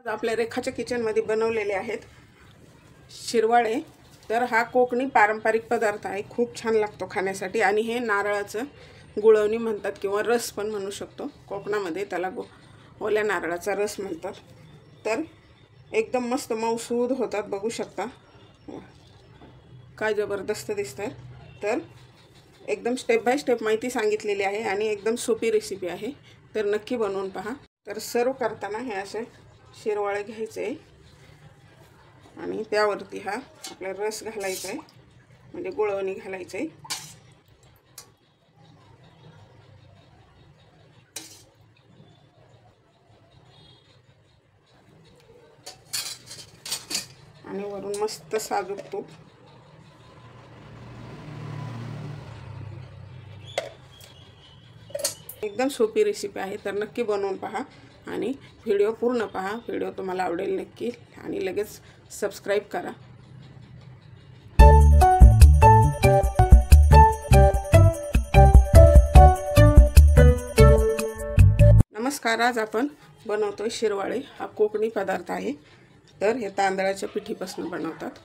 आपल्या रेखाच्या किचनमध्ये बनवलेले आहेत शिरवाळे। तर हा कोकणी पारंपरिक पदार्थ आहे, खूप छान लागतो खाण्यासाठी। आणि हे नारळाचं गुळवणी म्हणतात किंवा रस पण म्हणू शकतो, कोकणामध्ये त्याला ओल्या नारळाचा रस म्हणतात। तर एकदम मस्त मऊसूद होतात, बघू शकता काय जबरदस्त दिसतात। तर एकदम स्टेप बाय स्टेप माहिती सांगितलेली आहे आणि एकदम सोपी रेसिपी आहे, तर नक्की बनवून पहा। तर सर्व करताना हे असे शिरवाळे घ्यायचे आणि त्यावरती हा आपला रस घालायचा आहे, म्हणजे गुळवणी घालायचं आहे। आणि वरून मस्त साजूक तूप। एकदम सोपी रेसिपी आहे, तर नक्की बनवून पहा आणि व्हिडिओ पूर्ण पहा। व्हिडिओ तुम्हाला आवडेल नक्की आणि लगेच सबस्क्राइब करा। नमस्कार, आज आपण बनवतोय शिरवाळे। हा कोकणी पदार्थ आहे, तर हे तांदळाच्या पिठीपासून बनवतात।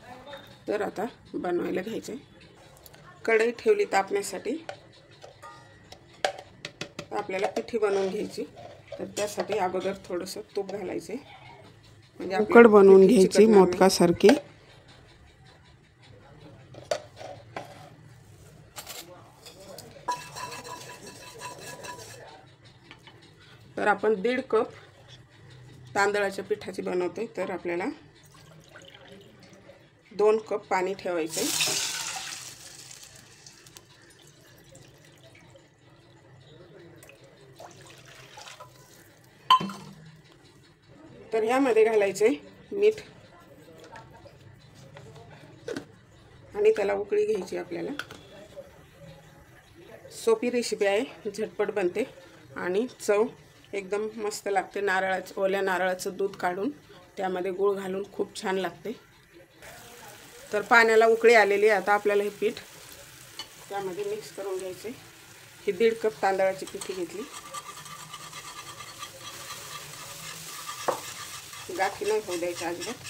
तर आता बनवायला घ्यायचे। कढई ठेवली तापण्यासाठी, आपल्याला पिठी बनवून घ्यायची। तर त्यासाठी अगोदर थोडंसं तूप घालायचे, म्हणजे उकड बनवून घ्यायची मोदकासारखी। तर आपण 1.5 कप तांदळाच्या पिठाची बनवतोय, तर आपल्याला 2 कप पाणी ठेवायचे। तर यामध्ये घालायचे मीठ आणि त्याला उकळी घ्यायची। आपल्याला सोपी रेसिपी आहे, झटपट बनते आणि चव एकदम मस्त लागते। ओल्या नारळाचं दूध काढून त्यामध्ये गूळ घालून खूप छान लागते। तर पाण्याला उकळी आलेली आहे, आता आपल्याला हे पीठ त्यामध्ये मिक्स करून घ्यायचे। ही 1.5 कप तांदळाची पिठी घेतली, गाठी नाही होऊ द्यायच्या अजिबात।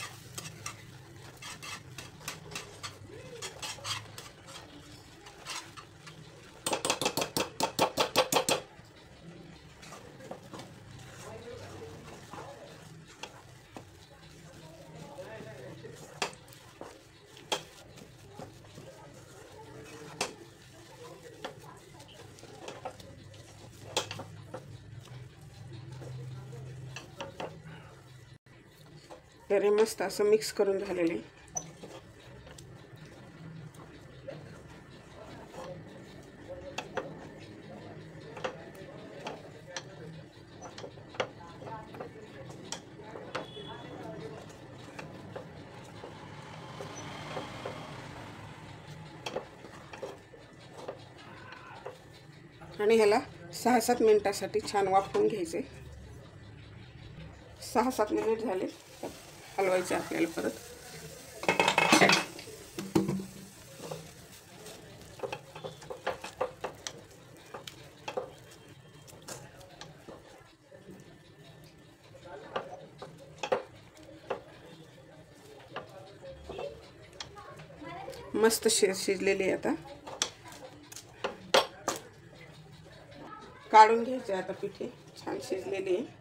तर हे मस्त असं मिक्स करून झालेले। आणि ह्याला 6-7 मिनिटासाठी छान वाफवून घ्यायचे। 6-7 मिनिट झाले, हलवायचे आपल्याला परत। मस्त शिजलेली आहे, आता काढून घ्यायचे। आता पिठी छान शिजलेली आहे।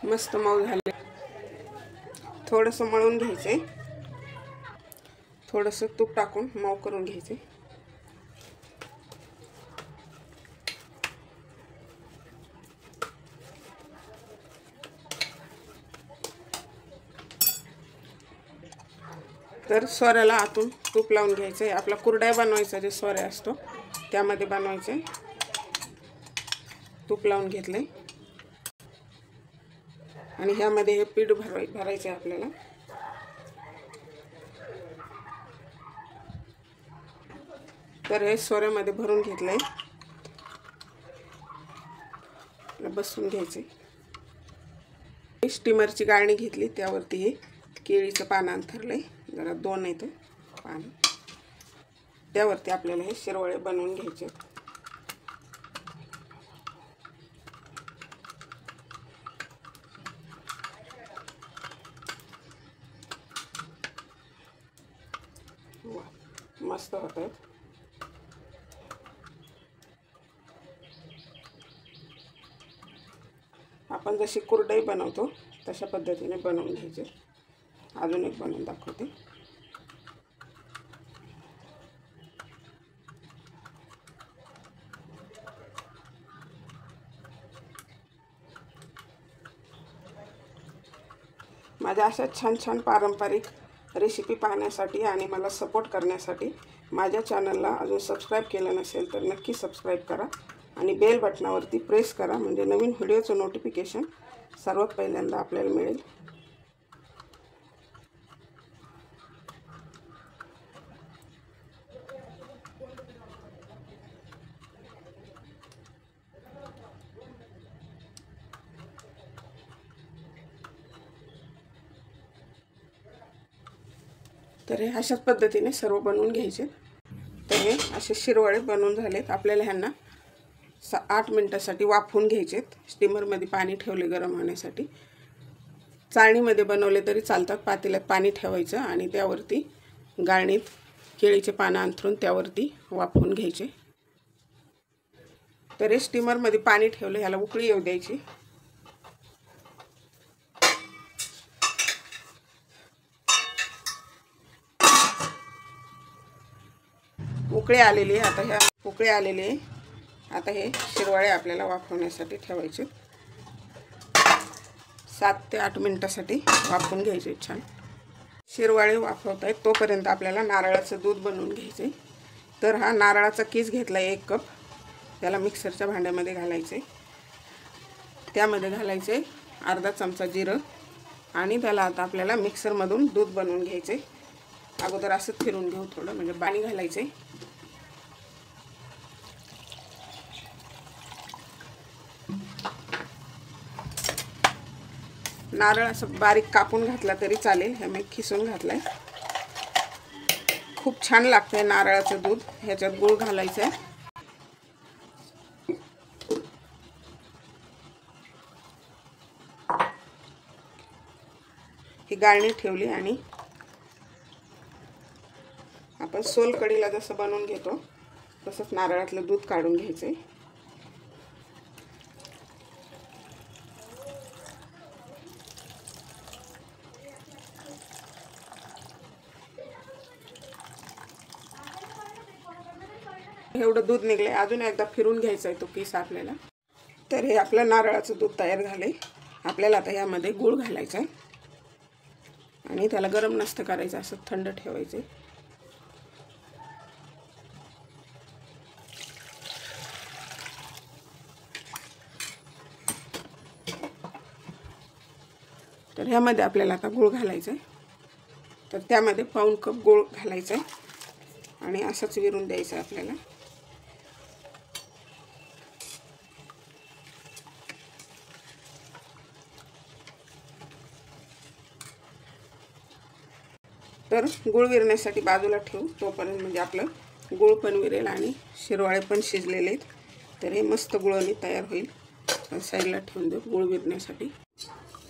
मस्त मऊ झाले। थोडंसं मळून घ्यायचे, थोडंसं तूप टाकून मऊ करून घ्यायचे। तर सोऱ्याला आतून तूप लावून घ्यायचे। आपला कुरडया बनवायचा जे सोऱ्या असतो त्यामध्ये बनवायचे। तूप लावून घेतले आणि ह्यामध्ये हे पीठ भरायचे आपल्याला। तर हे सोऱ्यामध्ये भरून घेतलंय, बसून घ्यायचे। स्टीमरची गाळणी घेतली, त्यावरती हे केळीचं पान अंथरलंय, जरा 2 आहे ते पान, त्यावरती आपल्याला हे शिरवळे बनवून घ्यायचे। मस्त होत आहेत। आपण जशी कुरडई बनवतो तशा पद्धतीने बनवून घ्यायचे। अजून एक बनवून दाखवते। माझ्या अशा छान छान पारंपरिक रेसिपी पाहण्यासाठी आणि मला सपोर्ट करण्यासाठी माझ्या चॅनलला अजून सबस्क्राईब केलं नसेल तर नक्की सबस्क्राईब करा आणि बेल बटनावरती प्रेस करा, म्हणजे नवीन व्हिडिओचं नोटिफिकेशन सर्वात पहिल्यांदा आपल्याला मिळेल। तर हे अशाच पद्धतीने सर्व बनवून घ्यायचे। तर हे असे शिरवळे बनवून झालेत। आपल्याला ह्यांना 8 मिनिटासाठी वाफवून घ्यायचेत। स्टीमरमध्ये पाणी ठेवले गरम होण्यासाठी, चाळणीमध्ये बनवले तरी चालतात। पातेल्यात पाणी ठेवायचं आणि त्यावरती गाळणीत केळीचे पानं अंथरून त्यावरती वाफवून घ्यायचे। तर हे स्टीमरमध्ये पाणी ठेवले, ह्याला उकळी येऊ द्यायची। उकळी आलेली आहे, आता ह्या उकळी आलेली आहे। आता हे शिरवाळे आपल्याला वाफवण्यासाठी ठेवायचे। 7 ते 8 मिनिटासाठी वाफवून घ्यायचे छान। शिरवाळे वाफवत आहेत तोपर्यंत आपल्याला नारळाचं दूध बनवून घ्यायचे। तर हा नारळाचा कीस घेतला 1 कप, त्याला मिक्सरच्या भांड्यामध्ये घालायचे। त्यामध्ये घालायचे अर्धा चमचा जिरं आणि त्याला आता आपल्याला मिक्सरमधून दूध बनवून घ्यायचे। अगोदर असं फिरून घेऊ थोडं, म्हणजे पाणी घालायचे। नारळ असं बारीक कापून घातला तरी चालेल, हे मी खिसून घातलाय। खूप छान लागतंय नारळाचं दूध। ह्याच्यात गूळ घालायचा आहे। ही गाळणी ठेवली आणि आपण सोलकडीला जसं बनवून घेतो तसंच नारळातलं दूध काढून घ्यायचंय। एवढं दूध निघले, अजून एकदा फिरून घ्यायचा आहे तो किस आपल्याला। तर हे आपलं नारळाचं दूध तयार झाले। आपल्याला आता यामध्ये गूळ घालायचा आहे आणि त्याला गरम नसतं करायचं, असं थंड ठेवायचे। तर ह्यामध्ये आपल्याला आता गूळ घालायचा आहे। तर त्यामध्ये पाऊण कप गूळ घालायचा आहे आणि असंच विरून द्यायचं आहे आपल्याला। तर गूळ विरण्यासाठी बाजूला ठेवू, तोपर्यंत म्हणजे आपलं गूळ पण विरेल आणि शिरवाळे पण शिजलेले आहेत। तर हे मस्त गुळाने तयार होईल। साईडला ठेवून देऊ गूळ विरण्यासाठी।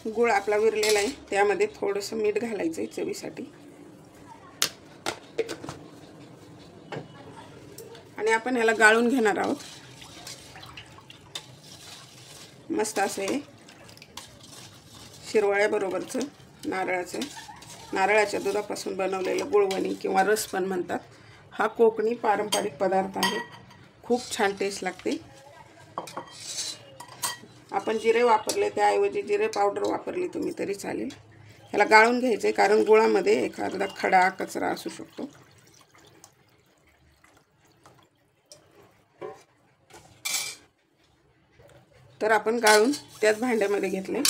गूळ आपला विरलेला आहे, त्यामध्ये थोडंसं मीठ घालायचं आहे चवीसाठी आणि आपण ह्याला गाळून घेणार आहोत। मस्त असं हे शिरवाळ्याबरोबरचं नारळाच्या दुधापासून बनवलेलं गुळवणी किंवा रस पण म्हणतात। हा कोकणी पारंपरिक पदार्थ आहे, खूप छान टेस्ट लागते। आपण जिरे वापरले त्याऐवजी जिरे पावडर वापरली तुम्ही तरी चालेल। ह्याला गाळून घ्यायचे, कारण गुळामध्ये एखादा खडा कचरा असू शकतो। तर आपण गाळून त्याच भांड्यामध्ये घेतले।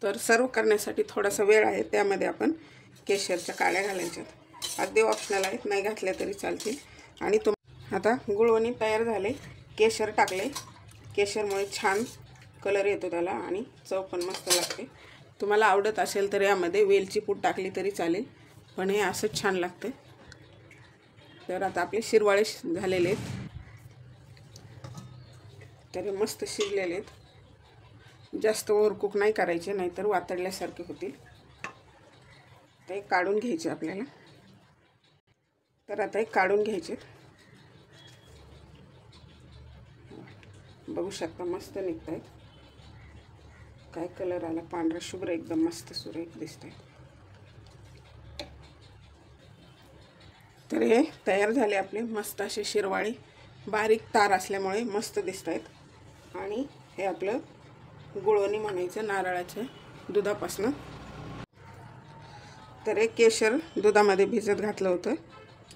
तर सर्व करण्यासाठी थोडासा वेळ आहे, त्यामध्ये आपण केशरच्या काड्या घालायच्यात। अगदी ऑप्शनल आहेत, नाही घातल्या तरी चालतील. आणि आता गुळवणी तयार झाले. केशर टाकले. केशरमुळे छान कलर येतो त्याला आणि चव पण मस्त लागते. तुम्हाला आवडत असेल तर यामध्ये वेलची पूड टाकली तरी चालेल, पण हे असंच छान लागतं. तर आता आपले शिरवाळे झालेले आहेत. तर हे मस्त शिजलेले आहेत. जास्त ओव्हरकुक नाही करायचे, नाहीतर वातडल्यासारखे होतील. ते काढून घ्यायचे आपल्याला. तर आता हे काढून घ्यायचे. बघू शकता मस्त निघत आहेत. काय कलर आला, पांढरा शुभ्र एकदम मस्त सुरेख दिसत आहे. तर हे तयार झाले आपले मस्त असे शिरवाळे. बारीक तार असल्यामुळे मस्त दिसत आहेत. आणि हे आपलं गुळवणी म्हणायचं नारळाच्या दुधापासून. तर हे केशर दुधामध्ये भिजत घातलं होतं,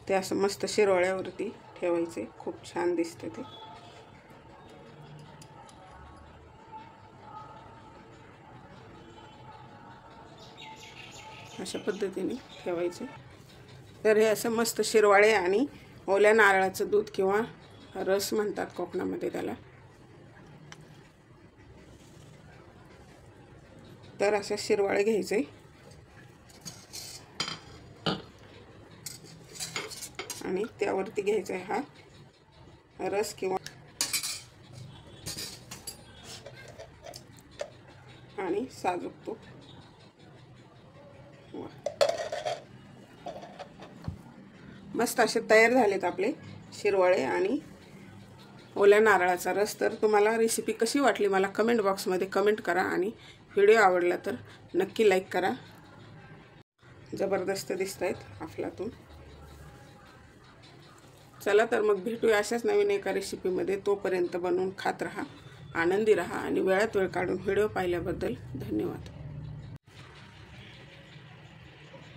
ते असं मस्त शिरवाळ्यावरती ठेवायचे. खूप छान दिसतं ते. अशा पद्धतीने ठेवायचे. तर हे असं मस्त शिरवाळे आणि ओल्या नारळाचं दूध किंवा रस म्हणतात कोकणामध्ये त्याला. तर अशा शिरवाळे घ्यायचे आणि त्यावरती घ्यायचा हा रस किंवा आणि साजूक तूप. मस्त असे तयार झालेत आपले शिरवाळे आणि ओल्या नारळाचा रस. तर तुम्हाला रेसिपी कशी वाटली मला कमेंट बॉक्समध्ये कमेंट करा आणि व्हिडिओ आवडला तर नक्की लाईक करा. जबरदस्त दिसत आहेत अफलातून. चला तर मग भेटूया अशाच नवीन एका रेसिपीमध्ये. तोपर्यंत बनवून खात राहा, आनंदी राहा आणि वेळात वेळ काढून व्हिडिओ पाहिल्याबद्दल धन्यवाद.